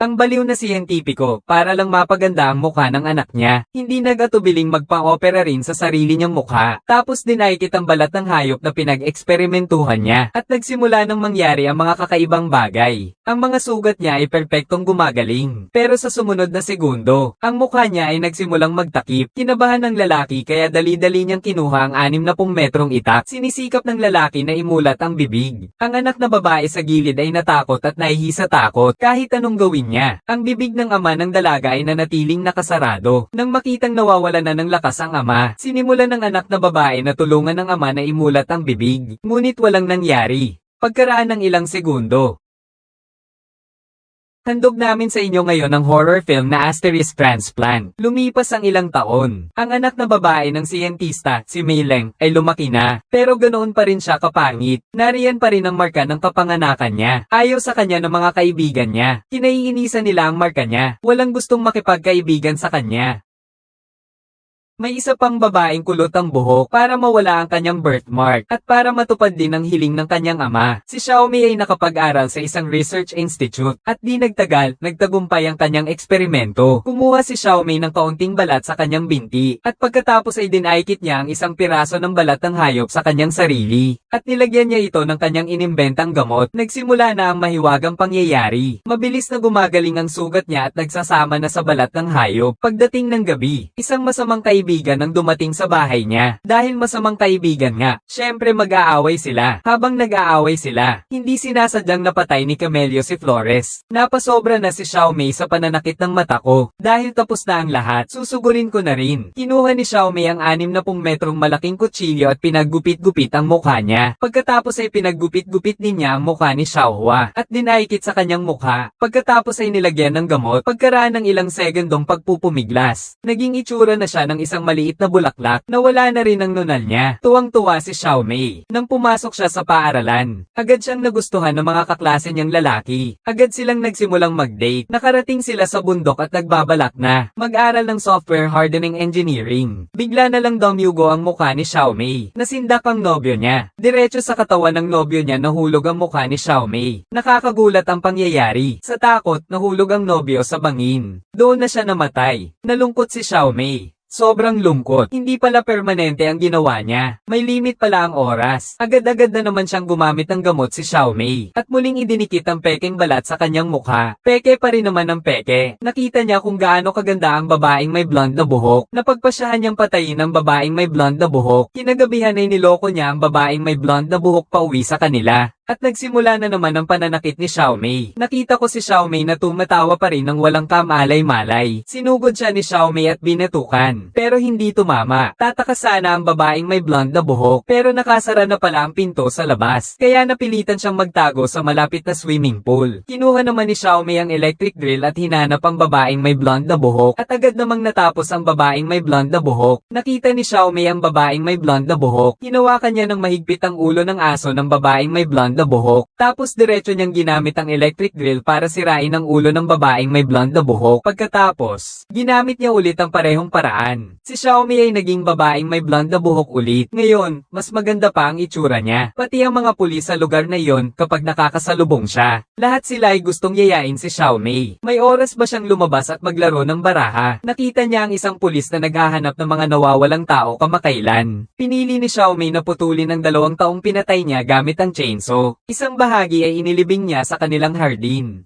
Ang baliw na siyentipiko, para lang mapaganda ang mukha ng anak niya, hindi nag-atubiling magpa-opera rin sa sarili niyang mukha, tapos dinaikit ang balat ng hayop na pinag-eksperimentuhan niya, at nagsimula nang mangyari ang mga kakaibang bagay. Ang mga sugat niya ay perpektong gumagaling, pero sa sumunod na segundo, ang mukha niya ay nagsimulang magtakip. Kinabahan ng lalaki kaya dali-dali niyang kinuha ang 60 metrong itak. Sinisikap ng lalaki na imulat ang bibig. Ang anak na babae sa gilid ay natakot at nahihi sa takot kahit anong gawin niya. Ang bibig ng ama ng dalaga ay nanatiling nakasarado. Nang makitang nawawalan na ng lakas ang ama, sinimulan ng anak na babae na tulungan ng ama na imulat ang bibig. Ngunit walang nangyari. Pagkaraan ng ilang segundo, handog namin sa inyo ngayon ang horror film na Asterisk Transplant. Lumipas ang ilang taon. Ang anak na babae ng siyentista, si Mei Leng, ay lumaki na. Pero ganoon pa rin siya kapangit. Nariyan pa rin ang marka ng kapanganakan niya. Ayaw sa kanya ng mga kaibigan niya. Kinaiinisan nila ang marka niya. Walang gustong makipagkaibigan sa kanya. May isa pang babaeng kulot ang buhok para mawala ang kanyang birthmark at para matupad din ang hiling ng kanyang ama. Si Xiaomi ay nakapag-aral sa isang research institute at di nagtagal, nagtagumpay ang kanyang eksperimento. Kumuha si Xiaomi ng kaunting balat sa kanyang binti at pagkatapos ay dinaikit niya ang isang piraso ng balat ng hayop sa kanyang sarili at nilagyan niya ito ng kanyang inimbentang gamot. Nagsimula na ang mahiwagang pangyayari. Mabilis na gumagaling ang sugat niya at nagsasama na sa balat ng hayop. Pagdating ng gabi, isang masamang kaibigan ang dumating sa bahay niya. Dahil masamang kaibigan nga, syempre mag-aaway sila. Habang nag-aaway sila, hindi sinasadyang napatay ni Camelio si Flores. Napasobra na si Xiaomi sa pananakit ng mata ko. Dahil tapos na ang lahat, susugurin ko na rin. Kinuha ni Xiaomi ang 60 metrong malaking kutsilyo at pinaggupit-gupit ang mukha niya. Pagkatapos ay pinaggupit-gupit din niya ang mukha ni Xiaohua at dinaikit sa kanyang mukha. Pagkatapos ay nilagyan ng gamot. Pagkaraan ng ilang segundong pagpupumiglas, naging itsura na siya ng isang maliit na bulaklak na wala na rin ang nunal niya. Tuwang-tuwa si Xiaomi. Nang pumasok siya sa paaralan, agad siyang nagustuhan ng mga kaklase niyang lalaki. Agad silang nagsimulang mag-date. Nakarating sila sa bundok at nagbabalak na mag-aral ng software hardening engineering. Bigla na lang dumyugo ang mukha ni Xiaomi. Nasindak ang nobyo niya. Diretso sa katawan ng nobyo niya nahulog ang mukha ni Xiaomi. Nakakagulat ang pangyayari. Sa takot, nahulog ang nobyo sa bangin. Doon na siya namatay. Nalungkot si Xiaomi. Sobrang lungkot. Hindi pala permanente ang ginawa niya. May limit pala ang oras. Agad-agad na naman siyang gumamit ng gamot si Xiaomi. At muling idinikit ang pekeng balat sa kanyang mukha. Peke pa rin naman ang peke. Nakita niya kung gaano kaganda ang babaeng may blonde na buhok. Napagpasyahan niyang patayin ang babaeng may blonde na buhok. Kinagabihan ay niloko niya ang babaeng may blonde na buhok pauwi sa kanila. At nagsimula na naman ang pananakit ni Xiaomi. Nakita ko si Xiaomi na tumatawa pa rin ng walang kamalay-malay. Sinugod siya ni Xiaomi at binatukan. Pero hindi tumama. Tataka sana ang babaeng may blonde na buhok. Pero nakasara na pala ang pinto sa labas. Kaya napilitan siyang magtago sa malapit na swimming pool. Kinuha naman ni Xiaomi ang electric drill at hinanap ang babaeng may blonde na buhok. At agad namang natapos ang babaeng may blonde na buhok. Nakita ni Xiaomi ang babaeng may blonde na buhok. Hinawakan niya ng mahigpit ang ulo ng aso ng babaeng may blonde na buhok. Tapos diretso niyang ginamit ang electric drill para sirain ang ulo ng babaeng may blonde na buhok. Pagkatapos, ginamit niya ulit ang parehong paraan. Si Xiaomi ay naging babaeng may blonde na buhok ulit. Ngayon, mas maganda pa ang itsura niya. Pati ang mga pulis sa lugar na iyon kapag nakakasalubong siya. Lahat sila ay gustong yayain si Xiaomi. May oras ba siyang lumabas at maglaro ng baraha? Nakita niya ang isang pulis na naghahanap ng mga nawawalang tao kamakailan. Pinili ni Xiaomi na putulin ang 2 taong pinatay niya gamit ang chainsaw. Isang bahagi ay inilibing niya sa kanilang hardin.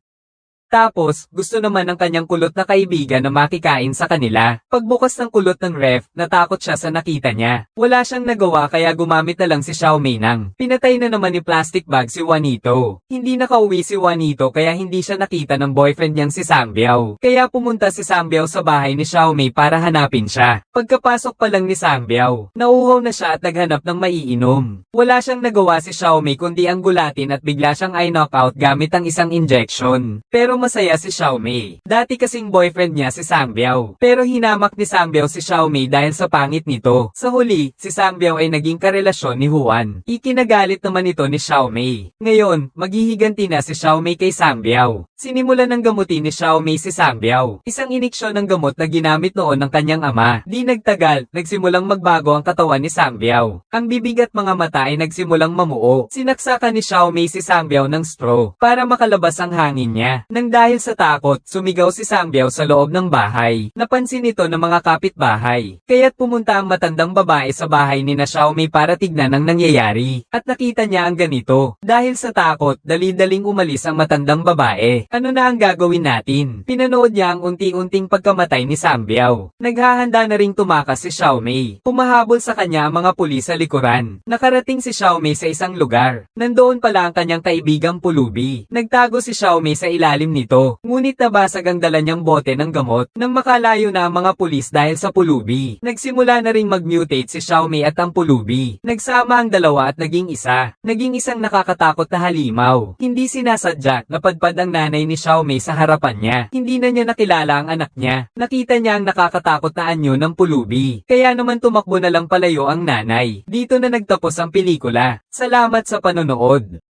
Tapos, gusto naman ng kanyang kulot na kaibigan na makikain sa kanila. Pagbukas ng kulot ng ref, natakot siya sa nakita niya. Wala siyang nagawa kaya gumamit na lang si Xiaomi ng pinatay na naman ni plastic bag si Juanito. Hindi nakauwi si Juanito kaya hindi siya nakita ng boyfriend niyang si Sambiao. Kaya pumunta si Sambiao sa bahay ni Xiaomi para hanapin siya. Pagkapasok pa lang ni Sambiao, nauuhaw na siya at naghanap ng maiinom. Wala siyang nagawa si Xiaomi kundi ang gulatin at bigla siyang eye knockout gamit ang isang injection. Pero masaya si Xiaomi. Dati kasing boyfriend niya si Sambiao. Pero hinamak ni Sambiao si Xiaomi dahil sa pangit nito. Sa huli, si Sambiao ay naging karelasyon ni Juan. Ikinagalit naman ito ni Xiaomi. Ngayon, maghihiganti na si Xiaomi kay Sambiao. Sinimulan ng gamutin ni Xiaomi si Sambiao. Isang iniksyon ng gamot na ginamit noon ng kanyang ama. Di nagtagal, nagsimulang magbago ang katawan ni Sambiao. Ang bibig at mga mata ay nagsimulang mamuo. Sinaksakan ni Xiaomi si Sambiao ng straw para makalabas ang hangin niya. Nang Nang dahil sa takot, sumigaw si Sambiao sa loob ng bahay. Napansin ito ng mga kapitbahay. Kaya't pumunta ang matandang babae sa bahay ni na Xiaomei para tignan ang nangyayari. At nakita niya ang ganito. Dahil sa takot, dali-daling umalis ang matandang babae. Ano na ang gagawin natin? Pinanood niya ang unti-unting pagkamatay ni Sambiao. Naghahanda na ring tumakas si Xiaomei. Pumahabol sa kanya ang mga pulis sa likuran. Nakarating si Xiaomei sa isang lugar. Nandoon pala ang kanyang kaibigang pulubi. Nagtago si Xiaomei sa ilalim nito. Ngunit nabasag ang dala niyang bote ng gamot nang makalayo na ang mga pulis dahil sa pulubi. Nagsimula na ring mag-mutate si Xiaomei at ang pulubi. Nagsama ang dalawa at naging isa. Naging isang nakakatakot na halimaw. Hindi sinasadya, napadpad ang nanay ni Xiaomei sa harapan niya. Hindi na niya nakilala ang anak niya. Nakita niya ang nakakatakot na anyo ng pulubi. Kaya naman tumakbo na lang palayo ang nanay. Dito na nagtapos ang pelikula. Salamat sa panonood.